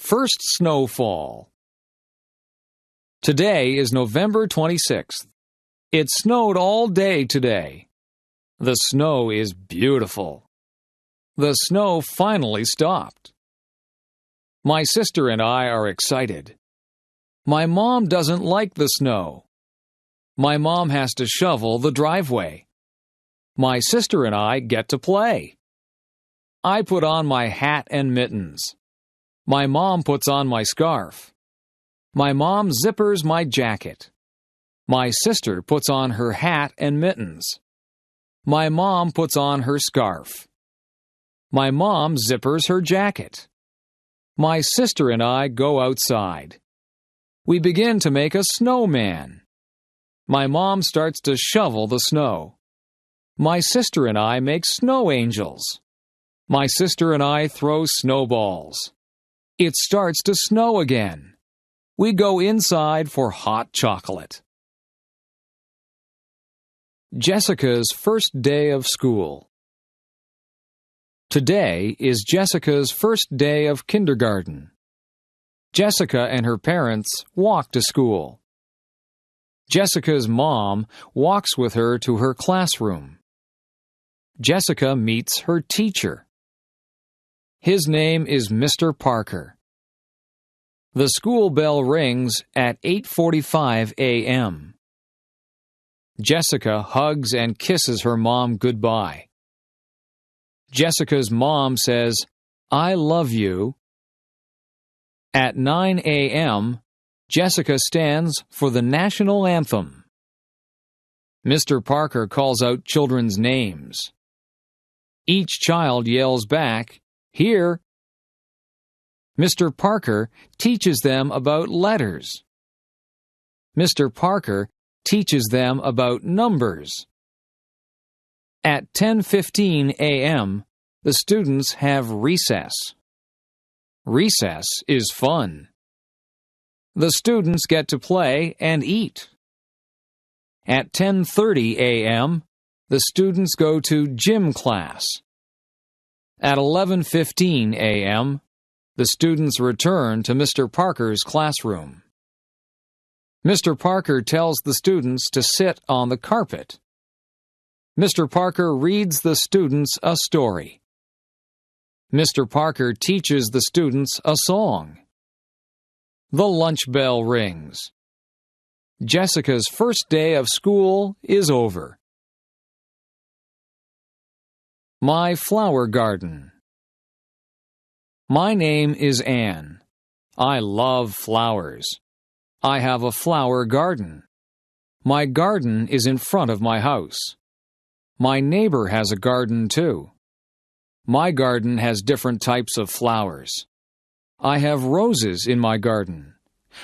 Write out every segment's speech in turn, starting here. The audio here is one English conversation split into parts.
First snowfall. Today is November 26th. It snowed all day today. The snow is beautiful. The snow finally stopped. My sister and I are excited. My mom doesn't like the snow. My mom has to shovel the driveway. My sister and I get to play. I put on my hat and mittens. My mom puts on my scarf. My mom zippers my jacket. My sister puts on her hat and mittens. My mom puts on her scarf. My mom zippers her jacket. My sister and I go outside. We begin to make a snowman. My mom starts to shovel the snow. My sister and I make snow angels. My sister and I throw snowballs. It starts to snow again. We go inside for hot chocolate. Jessica's first day of school. Today is Jessica's first day of kindergarten. Jessica and her parents walk to school. Jessica's mom walks with her to her classroom. Jessica meets her teacher. His name is Mr. Parker. The school bell rings at 8:45 a.m. Jessica hugs and kisses her mom goodbye. Jessica's mom says, "I love you." At 9 a.m., Jessica stands for the national anthem. Mr. Parker calls out children's names. Each child yells back, "Here." Mr. Parker teaches them about letters. Mr. Parker teaches them about numbers. At 10:15 a.m., the students have recess. Recess is fun. The students get to play and eat. At 10:30 a.m., the students go to gym class. At 11:15 a.m., the students return to Mr. Parker's classroom. Mr. Parker tells the students to sit on the carpet. Mr. Parker reads the students a story. Mr. Parker teaches the students a song. The lunch bell rings. Jessica's first day of school is over. My flower garden. My name is Anne. I love flowers. I have a flower garden. My garden is in front of my house. My neighbor has a garden too. My garden has different types of flowers. I have roses in my garden.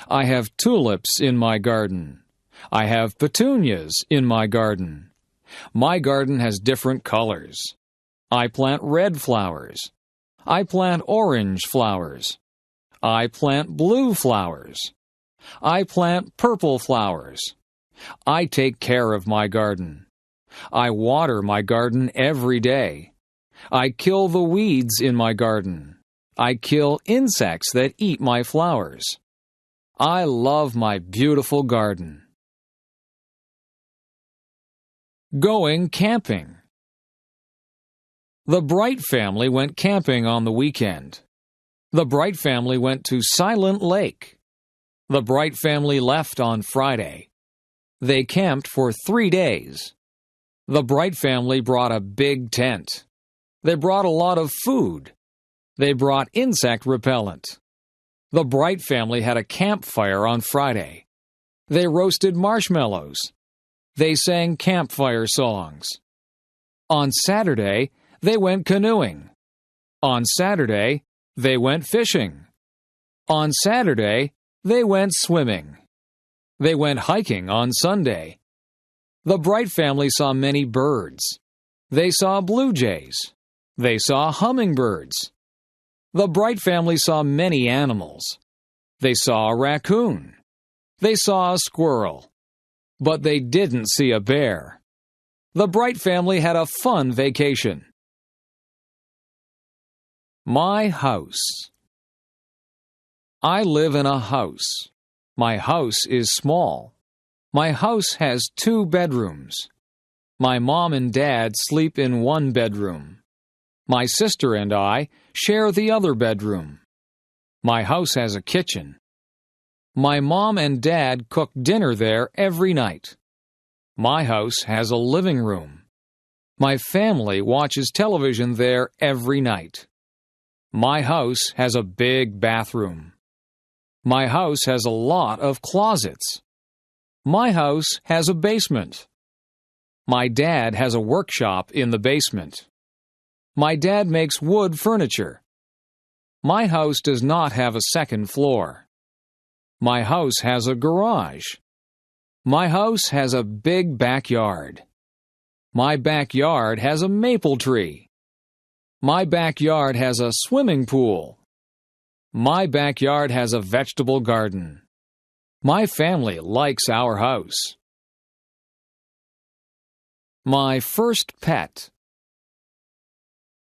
I have tulips in my garden. I have petunias in my garden. My garden has different colors. I plant red flowers. I plant orange flowers. I plant blue flowers. I plant purple flowers. I take care of my garden. I water my garden every day. I kill the weeds in my garden. I kill insects that eat my flowers. I love my beautiful garden. Going camping. The Bright family went camping on the weekend. The Bright family went to Silent Lake. The Bright family left on Friday. They camped for 3 days. The Bright family brought a big tent. They brought a lot of food. They brought insect repellent. The Bright family had a campfire on Friday. They roasted marshmallows. They sang campfire songs. On Saturday, they went canoeing. On Saturday, they went fishing. On Saturday, they went swimming. They went hiking on Sunday. The Bright family saw many birds. They saw blue jays. They saw hummingbirds. The Bright family saw many animals. They saw a raccoon. They saw a squirrel. But they didn't see a bear. The Bright family had a fun vacation. My house. I live in a house. My house is small. My house has 2 bedrooms. My mom and dad sleep in one bedroom. My sister and I share the other bedroom. My house has a kitchen. My mom and dad cook dinner there every night. My house has a living room. My family watches television there every night. My house has a big bathroom. My house has a lot of closets. My house has a basement. My dad has a workshop in the basement. My dad makes wood furniture. My house does not have a second floor. My house has a garage. My house has a big backyard. My backyard has a maple tree. My backyard has a swimming pool. My backyard has a vegetable garden. My family likes our house. My first pet.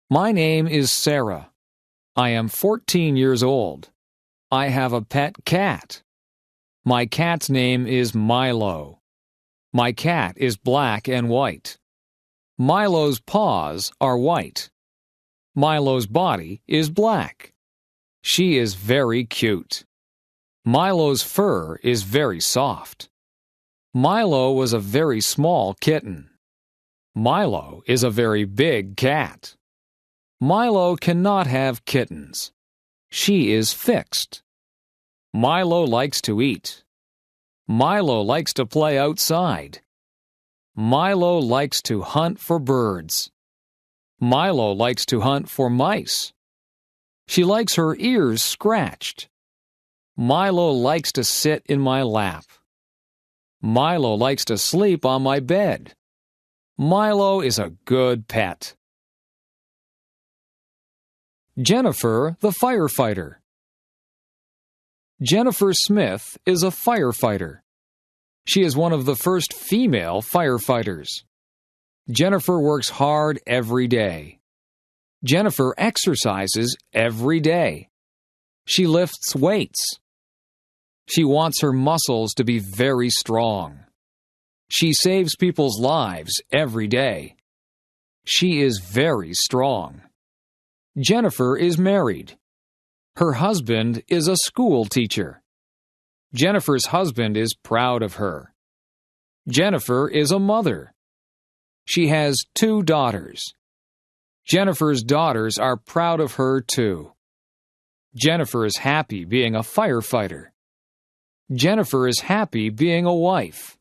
My name is Sarah. I am 14 years old. I have a pet cat. My cat's name is Milo. My cat is black and white. Milo's paws are white. Milo's body is black. She is very cute. Milo's fur is very soft. Milo was a very small kitten. Milo is a very big cat. Milo cannot have kittens. She is fixed. Milo likes to eat. Milo likes to play outside. Milo likes to hunt for birds. Milo likes to hunt for mice. She likes her ears scratched. Milo likes to sit in my lap. Milo likes to sleep on my bed. Milo is a good pet. Jennifer, the firefighter. Jennifer Smith is a firefighter. She is one of the first female firefighters. Jennifer works hard every day. Jennifer exercises every day. She lifts weights. She wants her muscles to be very strong. She saves people's lives every day. She is very strong. Jennifer is married. Her husband is a school teacher. Jennifer's husband is proud of her. Jennifer is a mother. She has 2 daughters. Jennifer's daughters are proud of her too. Jennifer is happy being a firefighter. Jennifer is happy being a wife.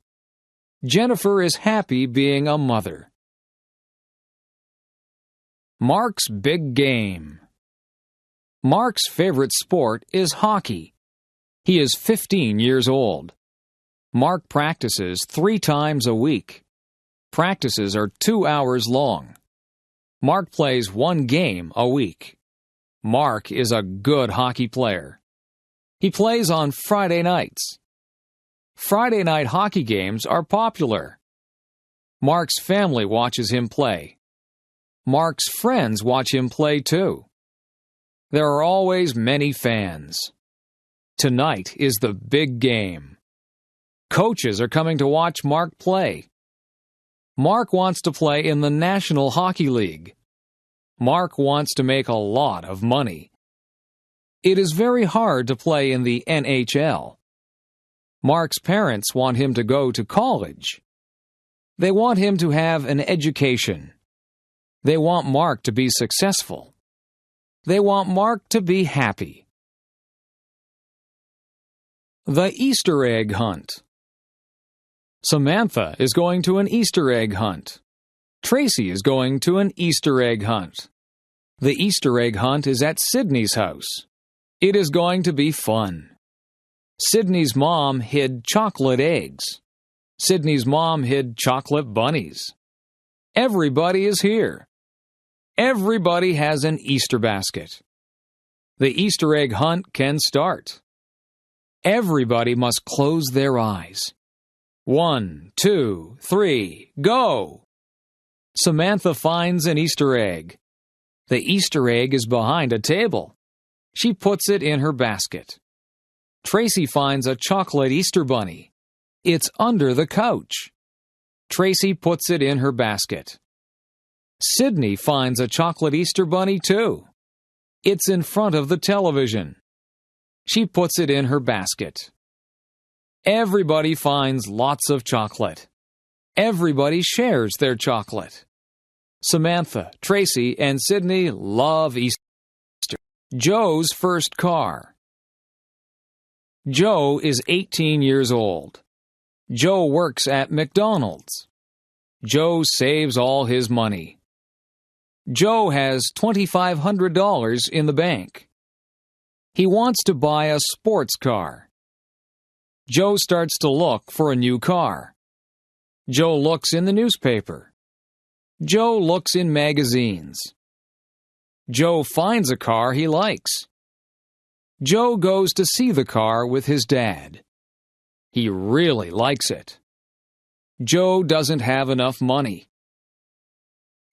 Jennifer is happy being a mother. Mark's big game. Mark's favorite sport is hockey. He is 15 years old. Mark practices 3 times a week. Practices are 2 hours long. Mark plays 1 game a week. Mark is a good hockey player. He plays on Friday nights. Friday night hockey games are popular. Mark's family watches him play. Mark's friends watch him play too. There are always many fans. Tonight is the big game. Coaches are coming to watch Mark play. Mark wants to play in the National Hockey League. Mark wants to make a lot of money. It is very hard to play in the NHL. Mark's parents want him to go to college. They want him to have an education. They want Mark to be successful. They want Mark to be happy. The Easter egg hunt. Samantha is going to an Easter egg hunt. Tracy is going to an Easter egg hunt. The Easter egg hunt is at Sydney's house. It is going to be fun. Sydney's mom hid chocolate eggs. Sydney's mom hid chocolate bunnies. Everybody is here. Everybody has an Easter basket. The Easter egg hunt can start. Everybody must close their eyes. 1, 2, 3, go! Samantha finds an Easter egg. The Easter egg is behind a table. She puts it in her basket. Tracy finds a chocolate Easter bunny. It's under the couch. Tracy puts it in her basket. Sydney finds a chocolate Easter bunny too. It's in front of the television. She puts it in her basket. Everybody finds lots of chocolate. Everybody shares their chocolate. Samantha, Tracy, and Sydney love Easter. Joe's first car. Joe is 18 years old. Joe works at McDonald's. Joe saves all his money. Joe has $2,500 in the bank. He wants to buy a sports car. Joe starts to look for a new car. Joe looks in the newspaper. Joe looks in magazines. Joe finds a car he likes. Joe goes to see the car with his dad. He really likes it. Joe doesn't have enough money.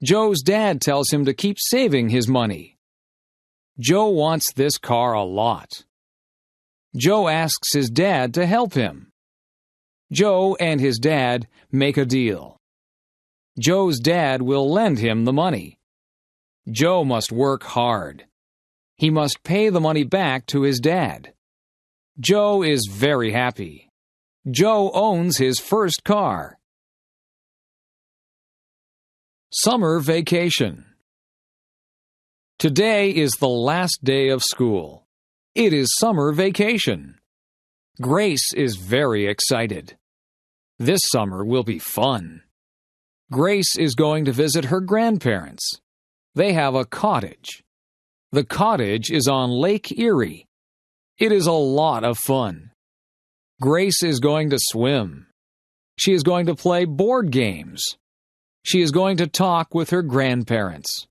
Joe's dad tells him to keep saving his money. Joe wants this car a lot. Joe asks his dad to help him. Joe and his dad make a deal. Joe's dad will lend him the money. Joe must work hard. He must pay the money back to his dad. Joe is very happy. Joe owns his first car. Summer vacation. Today is the last day of school. It is summer vacation. Grace is very excited. This summer will be fun. Grace is going to visit her grandparents. They have a cottage. The cottage is on Lake Erie. It is a lot of fun. Grace is going to swim. She is going to play board games. She is going to talk with her grandparents.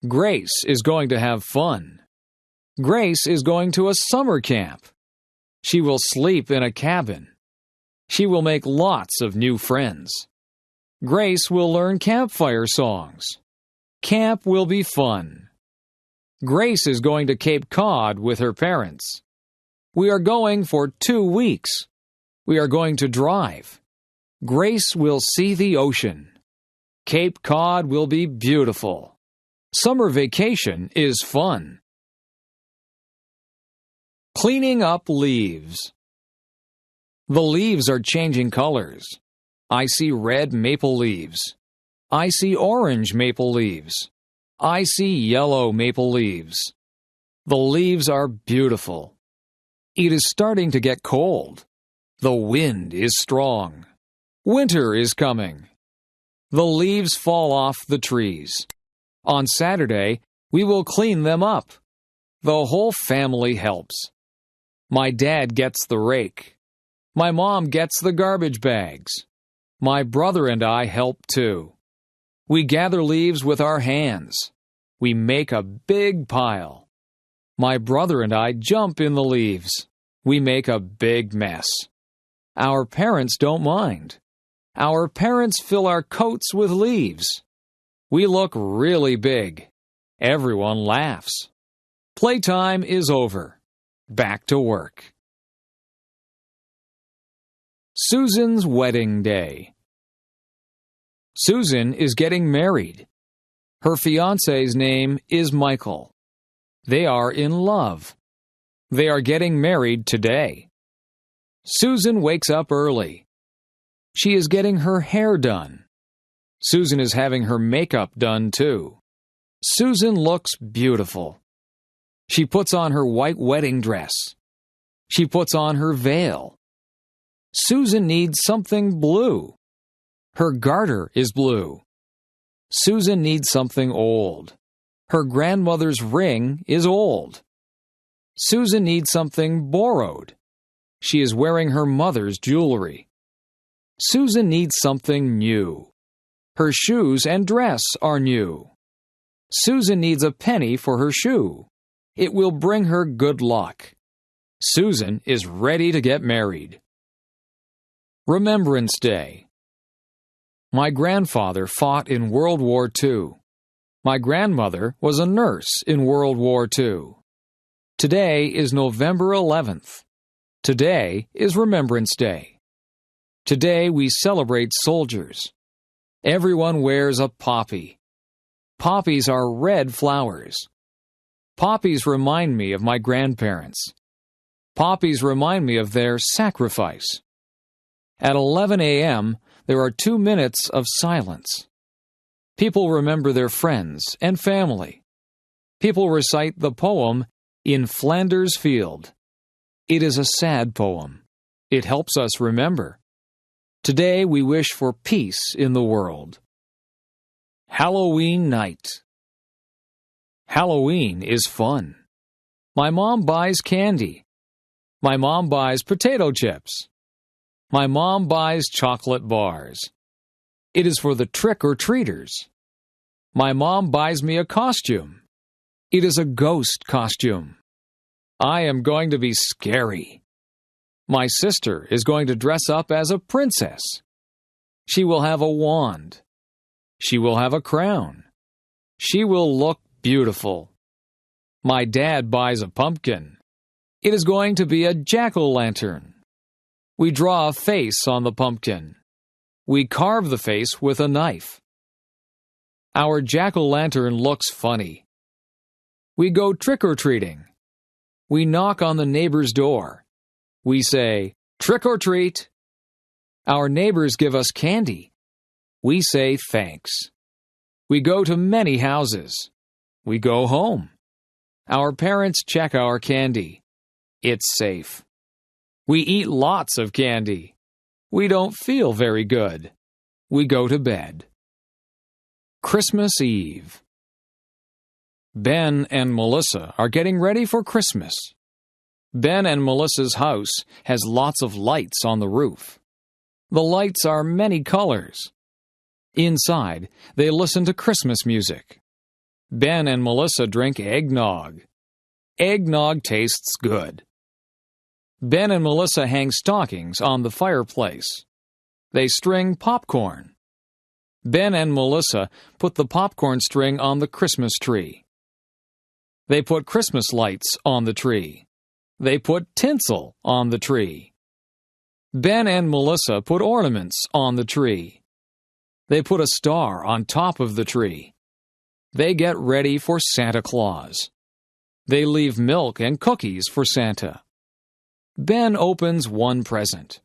Grace is going to have fun. Grace is going to a summer camp. She will sleep in a cabin. She will make lots of new friends. Grace will learn campfire songs. Camp will be fun. Grace is going to Cape Cod with her parents. We are going for 2 weeks. We are going to drive. Grace will see the ocean. Cape Cod will be beautiful. Summer vacation is fun. Cleaning up leaves. The leaves are changing colors. I see red maple leaves. I see orange maple leaves. I see yellow maple leaves. The leaves are beautiful. It is starting to get cold. The wind is strong. Winter is coming. The leaves fall off the trees. On Saturday, we will clean them up. The whole family helps. My dad gets the rake. My mom gets the garbage bags. My brother and I help too. We gather leaves with our hands. We make a big pile. My brother and I jump in the leaves. We make a big mess. Our parents don't mind. Our parents fill our coats with leaves. We look really big. Everyone laughs. Playtime is over. Back to work. Susan's wedding day. Susan is getting married. Her fiancé's name is Michael. They are in love. They are getting married today. Susan wakes up early. She is getting her hair done. Susan is having her makeup done too. Susan looks beautiful. She puts on her white wedding dress. She puts on her veil. Susan needs something blue. Her garter is blue. Susan needs something old. Her grandmother's ring is old. Susan needs something borrowed. She is wearing her mother's jewelry. Susan needs something new. Her shoes and dress are new. Susan needs a penny for her shoe. It will bring her good luck. Susan is ready to get married. Remembrance Day. My grandfather fought in World War II. My grandmother was a nurse in World War II. Today is November 11th. Today is Remembrance Day. Today we celebrate soldiers. Everyone wears a poppy. Poppies are red flowers. Poppies remind me of my grandparents. Poppies remind me of their sacrifice. At 11 a.m., there are 2 minutes of silence. People remember their friends and family. People recite the poem In Flanders Field. It is a sad poem. It helps us remember. Today we wish for peace in the world. Halloween night. Halloween is fun. My mom buys candy. My mom buys potato chips. My mom buys chocolate bars. It is for the trick-or-treaters. My mom buys me a costume. It is a ghost costume. I am going to be scary. My sister is going to dress up as a princess. She will have a wand. She will have a crown. She will look beautiful. My dad buys a pumpkin. It is going to be a jack-o'-lantern. We draw a face on the pumpkin. We carve the face with a knife. Our jack-o'-lantern looks funny. We go trick-or-treating. We knock on the neighbor's door. We say, "Trick or treat." Our neighbors give us candy. We say thanks. We go to many houses. We go home. Our parents check our candy. It's safe. We eat lots of candy. We don't feel very good. We go to bed. Christmas Eve. Ben and Melissa are getting ready for Christmas. Ben and Melissa's house has lots of lights on the roof. The lights are many colors. Inside, they listen to Christmas music. Ben and Melissa drink eggnog. Eggnog tastes good. Ben and Melissa hang stockings on the fireplace. They string popcorn. Ben and Melissa put the popcorn string on the Christmas tree. They put Christmas lights on the tree. They put tinsel on the tree. Ben and Melissa put ornaments on the tree. They put a star on top of the tree. They get ready for Santa Claus. They leave milk and cookies for Santa. Ben opens one present.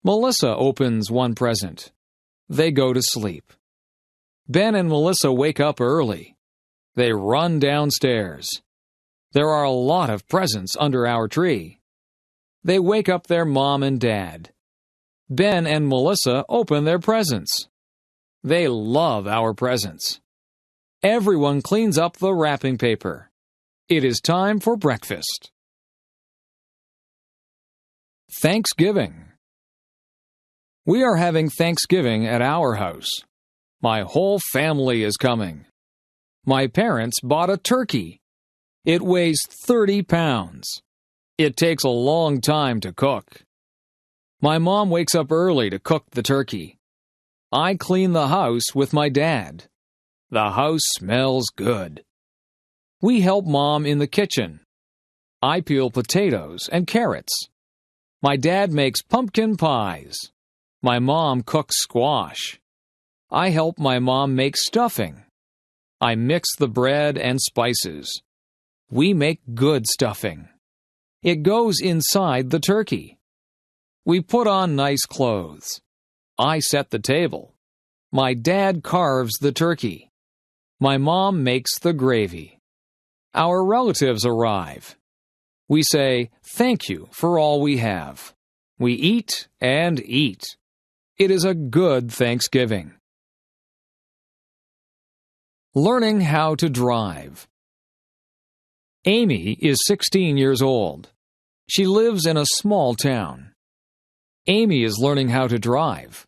Melissa opens one present. They go to sleep. Ben and Melissa wake up early. They run downstairs. There are a lot of presents under our tree. They wake up their mom and dad. Ben and Melissa open their presents. They love our presents. Everyone cleans up the wrapping paper. It is time for breakfast. Thanksgiving. We are having Thanksgiving at our house. My whole family is coming. My parents bought a turkey. It weighs 30 pounds. It takes a long time to cook. My mom wakes up early to cook the turkey. I clean the house with my dad. The house smells good. We help Mom in the kitchen. I peel potatoes and carrots. My dad makes pumpkin pies. My mom cooks squash. I help my mom make stuffing. I mix the bread and spices. We make good stuffing. It goes inside the turkey. We put on nice clothes. I set the table. My dad carves the turkey. My mom makes the gravy. Our relatives arrive. We say, "Thank you for all we have." We eat and eat. It is a good Thanksgiving. Learning how to drive. Amy is 16 years old. She lives in a small town. Amy is learning how to drive.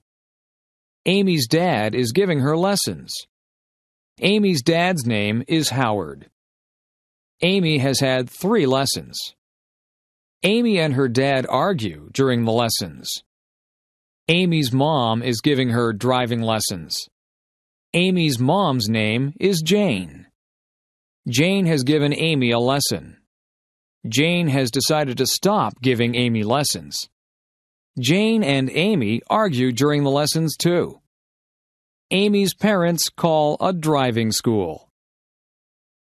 Amy's dad is giving her lessons. Amy's dad's name is Howard. Amy has had 3 lessons. Amy and her dad argue during the lessons. Amy's mom is giving her driving lessons. Amy's mom's name is Jane. Jane has given Amy a lesson. Jane has decided to stop giving Amy lessons. Jane and Amy argue during the lessons too. Amy's parents call a driving school.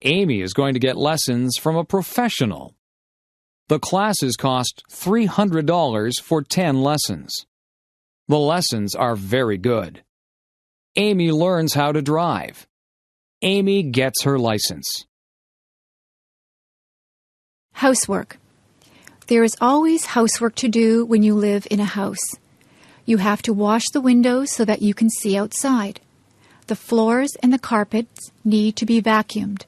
Amy is going to get lessons from a professional. The classes cost $300 for 10 lessons. The lessons are very good. Amy learns how to drive. Amy gets her license. Housework. There is always housework to do when you live in a house. You have to wash the windows so that you can see outside. The floors and the carpets need to be vacuumed.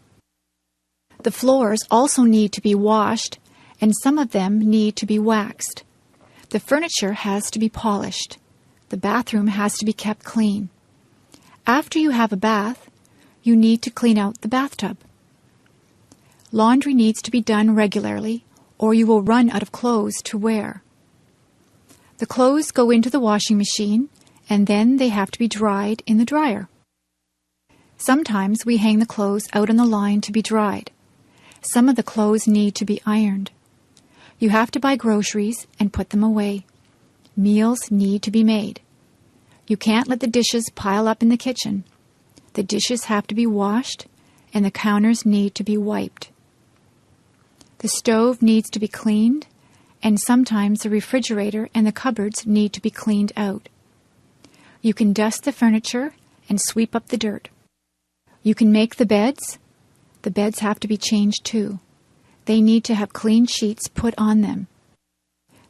The floors also need to be washed, and some of them need to be waxed. The furniture has to be polished. The bathroom has to be kept clean. After you have a bath, you need to clean out the bathtub. Laundry needs to be done regularly, or you will run out of clothes to wear. The clothes go into the washing machine, and then they have to be dried in the dryer. Sometimes we hang the clothes out on the line to be dried. Some of the clothes need to be ironed. You have to buy groceries and put them away. Meals need to be made. You can't let the dishes pile up in the kitchen. The dishes have to be washed, and the counters need to be wiped. The stove needs to be cleaned, and sometimes the refrigerator and the cupboards need to be cleaned out. You can dust the furniture and sweep up the dirt. You can make the beds. The beds have to be changed too. They need to have clean sheets put on them.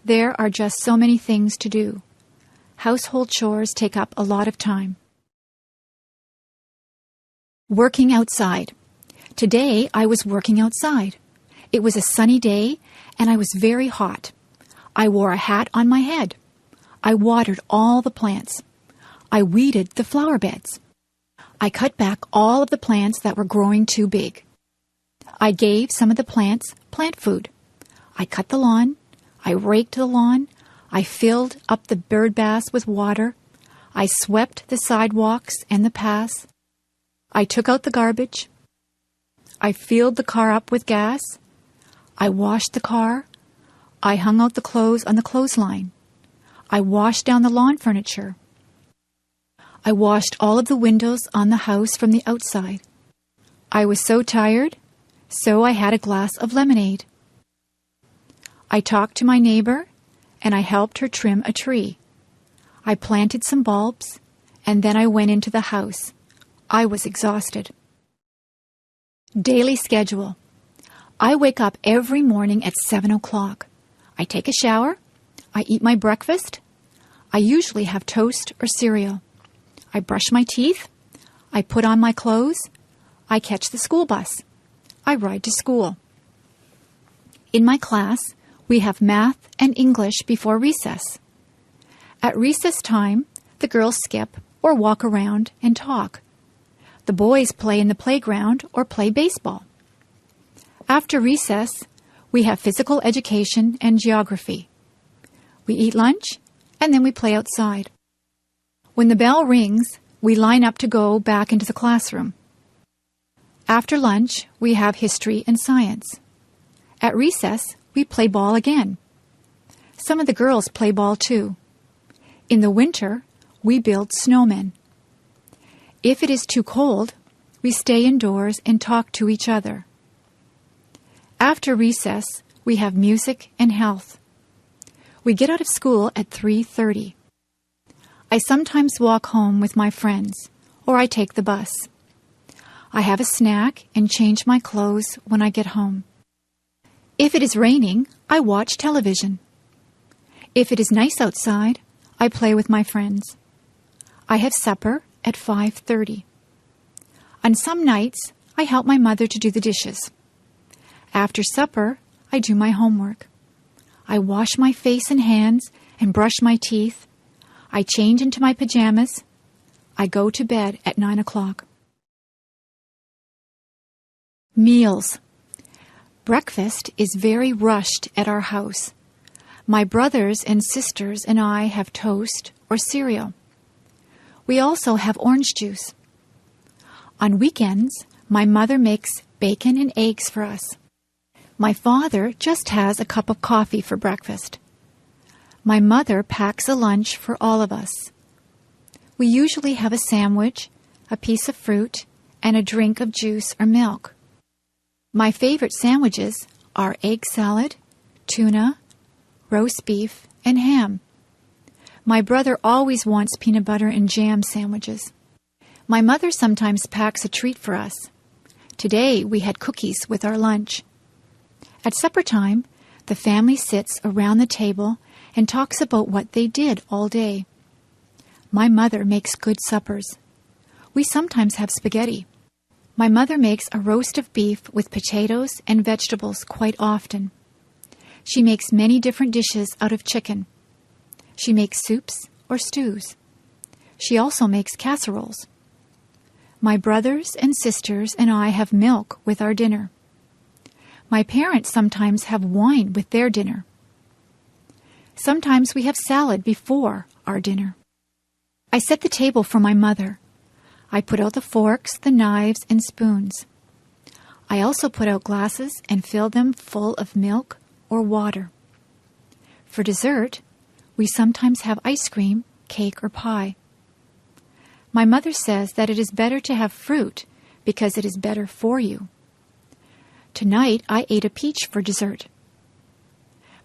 There are just so many things to do. Household chores take up a lot of time. Working outside. Today I was working outside. It was a sunny day and I was very hot. I wore a hat on my head. I watered all the plants. I weeded the flower beds. I cut back all of the plants that were growing too big. I gave some of the plants plant food. I cut the lawn. I raked the lawn. I filled up the bird baths with water. I swept the sidewalks and the paths. I took out the garbage. I filled the car up with gas. I washed the car. I hung out the clothes on the clothesline. I washed down the lawn furniture. I washed all of the windows on the house from the outside. I was so tired, so I had a glass of lemonade. I talked to my neighbor, and I helped her trim a tree. I planted some bulbs, and then I went into the house. I was exhausted. Daily schedule. I wake up every morning at 7 o'clock. I take a shower. I eat my breakfast. I usually have toast or cereal. I brush my teeth. I put on my clothes. I catch the school bus. I ride to school. In my class, we have math and English before recess. At recess time, the girls skip or walk around and talk. The boys play in the playground or play baseball. After recess, we have physical education and geography. We eat lunch, and then we play outside. When the bell rings, we line up to go back into the classroom. After lunch, we have history and science. At recess, we play ball again. Some of the girls play ball too. In the winter, we build snowmen. If it is too cold, we stay indoors and talk to each other. After recess, we have music and health. We get out of school at 3:30. I sometimes walk home with my friends, or I take the bus. I have a snack and change my clothes when I get home. If it is raining, I watch television. If it is nice outside, I play with my friends. I have supper at 5:30. On some nights, I help my mother to do the dishes. After supper, I do my homework. I wash my face and hands and brush my teeth. I change into my pajamas. I go to bed at 9 o'clock. Meals. Breakfast is very rushed at our house. My brothers and sisters and I have toast or cereal. We also have orange juice. On weekends, my mother makes bacon and eggs for us. My father just has a cup of coffee for breakfast. My mother packs a lunch for all of us. We usually have a sandwich, a piece of fruit, and a drink of juice or milk. My favorite sandwiches are egg salad, tuna, roast beef, and ham. My brother always wants peanut butter and jam sandwiches. My mother sometimes packs a treat for us. Today we had cookies with our lunch. At supper time, the family sits around the table and talks about what they did all day. My mother makes good suppers. We sometimes have spaghetti. My mother makes a roast of beef with potatoes and vegetables quite often. She makes many different dishes out of chicken. She makes soups or stews. She also makes casseroles. My brothers and sisters and I have milk with our dinner. My parents sometimes have wine with their dinner. Sometimes we have salad before our dinner. I set the table for my mother. I put out the forks, the knives, and spoons. I also put out glasses and fill them full of milk or water. For dessert, we sometimes have ice cream, cake, or pie. My mother says that it is better to have fruit because it is better for you. Tonight, I ate a peach for dessert.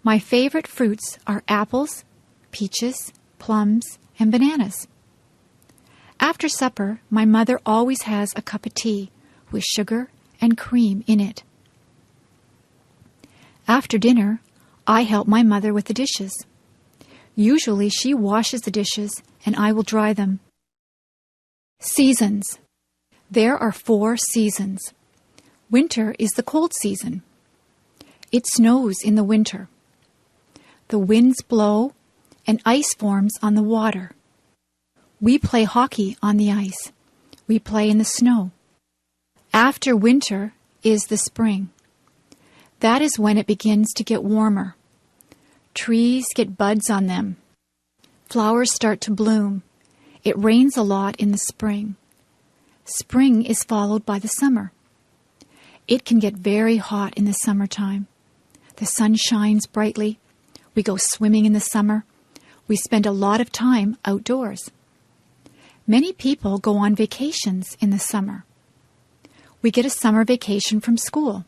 My favorite fruits are apples, peaches, plums, and bananas. After supper, my mother always has a cup of tea with sugar and cream in it. After dinner, I help my mother with the dishes. Usually she washes the dishes and I will dry them. Seasons. There are 4 seasons. Winter is the cold season. It snows in the winter. The winds blow and ice forms on the water. We play hockey on the ice. We play in the snow. After winter is the spring. That is when it begins to get warmer. Trees get buds on them. Flowers start to bloom. It rains a lot in the spring. Spring is followed by the summer. It can get very hot in the summertime. The sun shines brightly. We go swimming in the summer. We spend a lot of time outdoors. Many people go on vacations in the summer. We get a summer vacation from school.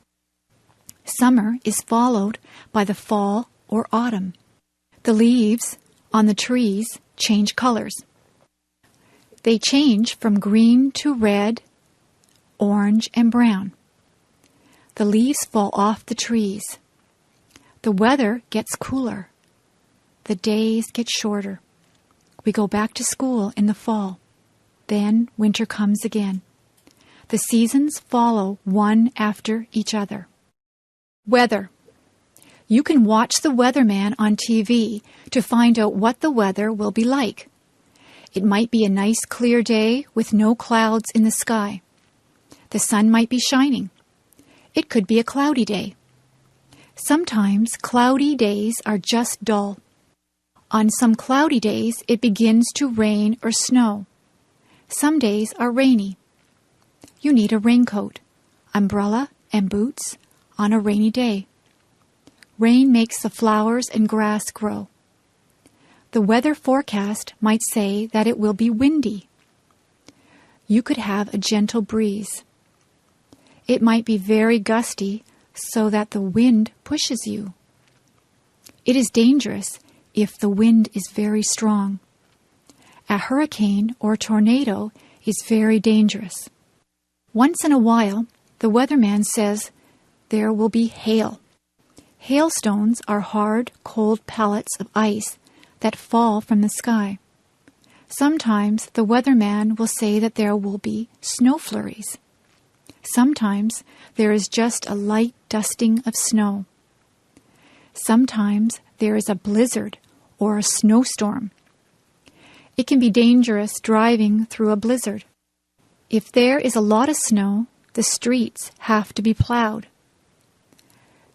Summer is followed by the fall or autumn. The leaves on the trees change colors. They change from green to red, orange, and brown. The leaves fall off the trees. The weather gets cooler. The days get shorter. We go back to school in the fall. Then winter comes again. The seasons follow one after each other. Weather. You can watch the weatherman on TV to find out what the weather will be like. It might be a nice clear day with no clouds in the sky. The sun might be shining. It could be a cloudy day. Sometimes cloudy days are just dull. On some cloudy days, it begins to rain or snow. Some days are rainy. You need a raincoat, umbrella, and boots on a rainy day. Rain makes the flowers and grass grow. The weather forecast might say that it will be windy. You could have a gentle breeze. It might be very gusty so that the wind pushes you. It is dangerous if the wind is very strong. A hurricane or tornado is very dangerous. Once in a while, the weatherman says there will be hail. Hailstones are hard, cold pellets of ice that fall from the sky. Sometimes the weatherman will say that there will be snow flurries. Sometimes there is just a light dusting of snow. Sometimes there is a blizzard or a snowstorm. It can be dangerous driving through a blizzard. If there is a lot of snow, the streets have to be plowed.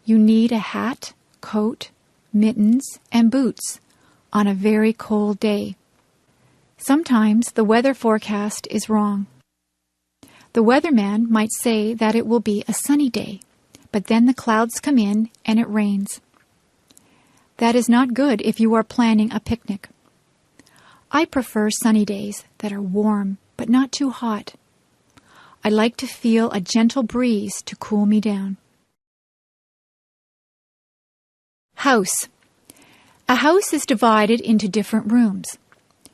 You need a hat, coat, mittens, and boots on a very cold day. Sometimes the weather forecast is wrong. The weatherman might say that it will be a sunny day, but then the clouds come in and it rains. That is not good if you are planning a picnic. I prefer sunny days that are warm but not too hot. I like to feel a gentle breeze to cool me down. House. A house is divided into different rooms.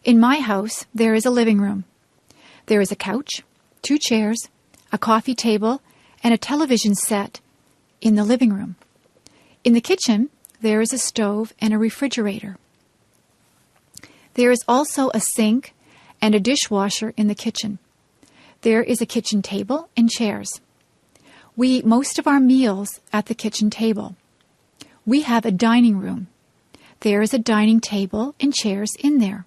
In my house, there is a living room. There is a couch, 2 chairs, a coffee table, and a television set in the living room. In the kitchen, there is a stove and a refrigerator. There is also a sink and a dishwasher in the kitchen. There is a kitchen table and chairs. We eat most of our meals at the kitchen table. We have a dining room. There is a dining table and chairs in there.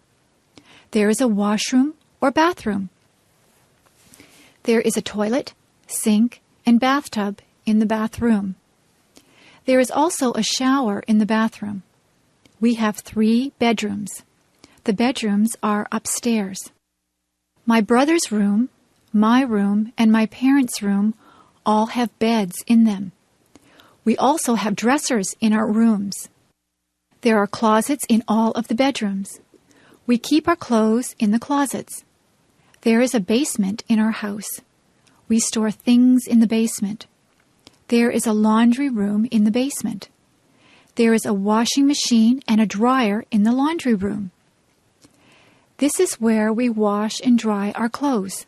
There is a washroom or bathroom. There is a toilet, sink, and bathtub in the bathroom. There is also a shower in the bathroom. We have 3 bedrooms. The bedrooms are upstairs. My brother's room, my room, and my parents' room all have beds in them. We also have dressers in our rooms. There are closets in all of the bedrooms. We keep our clothes in the closets. There is a basement in our house. We store things in the basement. There is a laundry room in the basement. There is a washing machine and a dryer in the laundry room. This is where we wash and dry our clothes.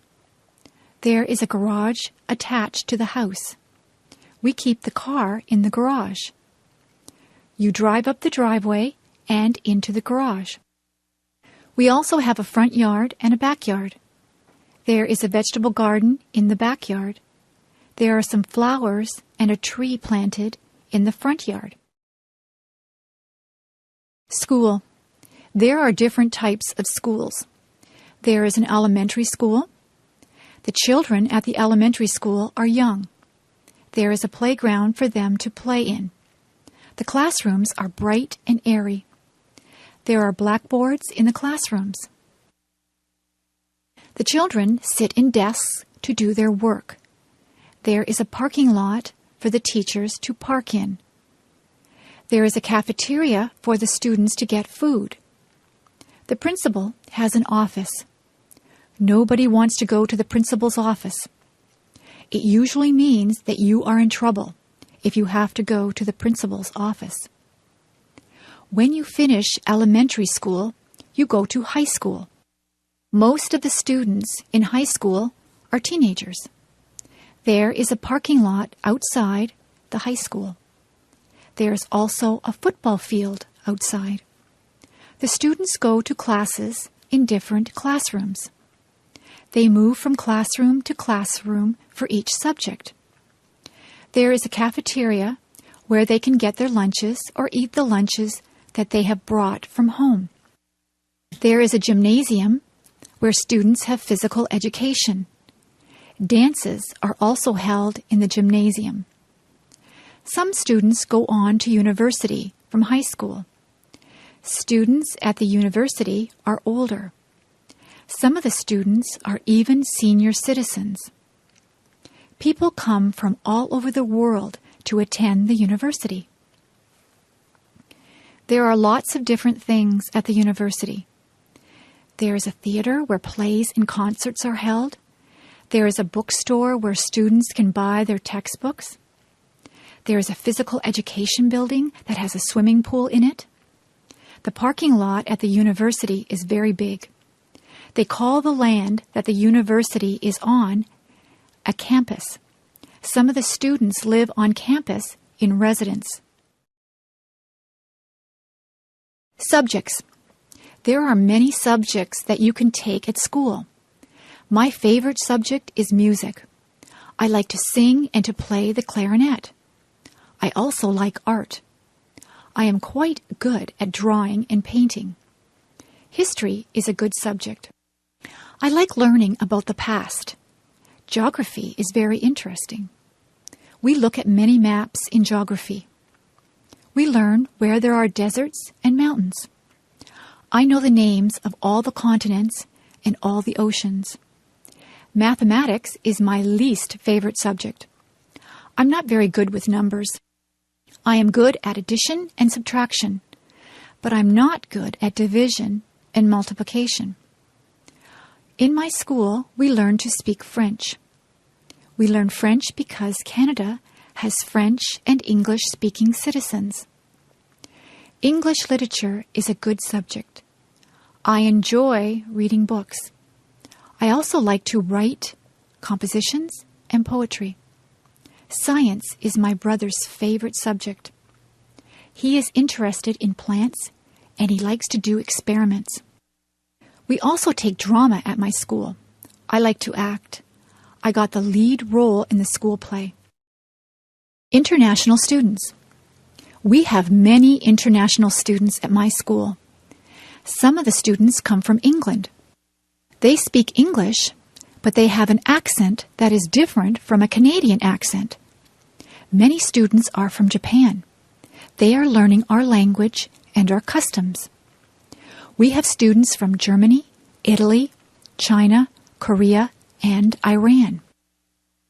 There is a garage attached to the house. We keep the car in the garage. You drive up the driveway and into the garage. We also have a front yard and a backyard. There is a vegetable garden in the backyard. There are some flowers and a tree planted in the front yard. School. There are different types of schools. There is an elementary school. The children at the elementary school are young. There is a playground for them to play in. The classrooms are bright and airy. There are blackboards in the classrooms. The children sit in desks to do their work. There is a parking lot for the teachers to park in. There is a cafeteria for the students to get food. The principal has an office. Nobody wants to go to the principal's office. It usually means that you are in trouble if you have to go to the principal's office. When you finish elementary school, you go to high school. Most of the students in high school are teenagers. There is a parking lot outside the high school. There is also a football field outside. The students go to classes in different classrooms. They move from classroom to classroom for each subject. There is a cafeteria where they can get their lunches or eat the lunches that they have brought from home. There is a gymnasium where students have physical education. Dances are also held in the gymnasium. Some students go on to university from high school. Students at the university are older. Some of the students are even senior citizens. People come from all over the world to attend the university. There are lots of different things at the university. There is a theater where plays and concerts are held. There is a bookstore where students can buy their textbooks. There is a physical education building that has a swimming pool in it. The parking lot at the university is very big. They call the land that the university is on a campus. Some of the students live on campus in residence. Subjects. There are many subjects that you can take at school. My favorite subject is music. I like to sing and to play the clarinet. I also like art. I am quite good at drawing and painting. History is a good subject. I like learning about the past. Geography is very interesting. We look at many maps in geography. We learn where there are deserts and mountains. I know the names of all the continents and all the oceans. Mathematics is my least favorite subject. I'm not very good with numbers. I am good at addition and subtraction, but I'm not good at division and multiplication. In my school, we learn to speak French. We learn French because Canada has French and English-speaking citizens. English literature is a good subject. I enjoy reading books. I also like to write compositions and poetry. Science is my brother's favorite subject. He is interested in plants, and he likes to do experiments. We also take drama at my school. I like to act. I got the lead role in the school play. International students. We have many international students at my school. Some of the students come from England. They speak English, but they have an accent that is different from a Canadian accent. Many students are from Japan. They are learning our language and our customs. We have students from Germany, Italy, China, Korea, and Iran.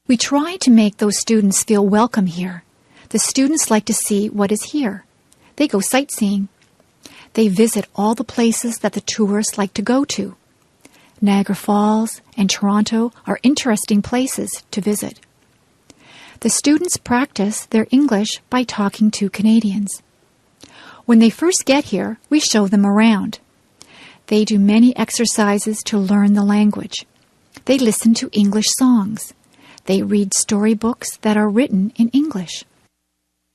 We try to make those students feel welcome here. The students like to see what is here. They go sightseeing. They visit all the places that the tourists like to go to. Niagara Falls and Toronto are interesting places to visit. The students practice their English by talking to Canadians. When they first get here, we show them around. They do many exercises to learn the language. They listen to English songs. They read storybooks that are written in English.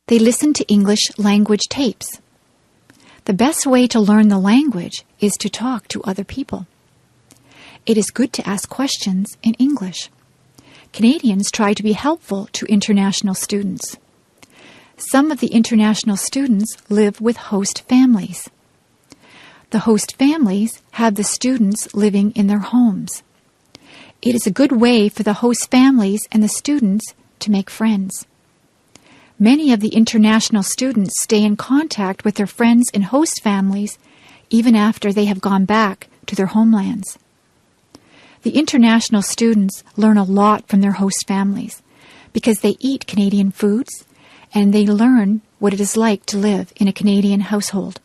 They listen to English language tapes. The best way to learn the language is to talk to other people. It is good to ask questions in English. Canadians try to be helpful to international students. Some of the international students live with host families. The host families have the students living in their homes. It is a good way for the host families and the students to make friends. Many of the international students stay in contact with their friends and host families even after they have gone back to their homelands. The international students learn a lot from their host families because they eat Canadian foods and they learn what it is like to live in a Canadian household.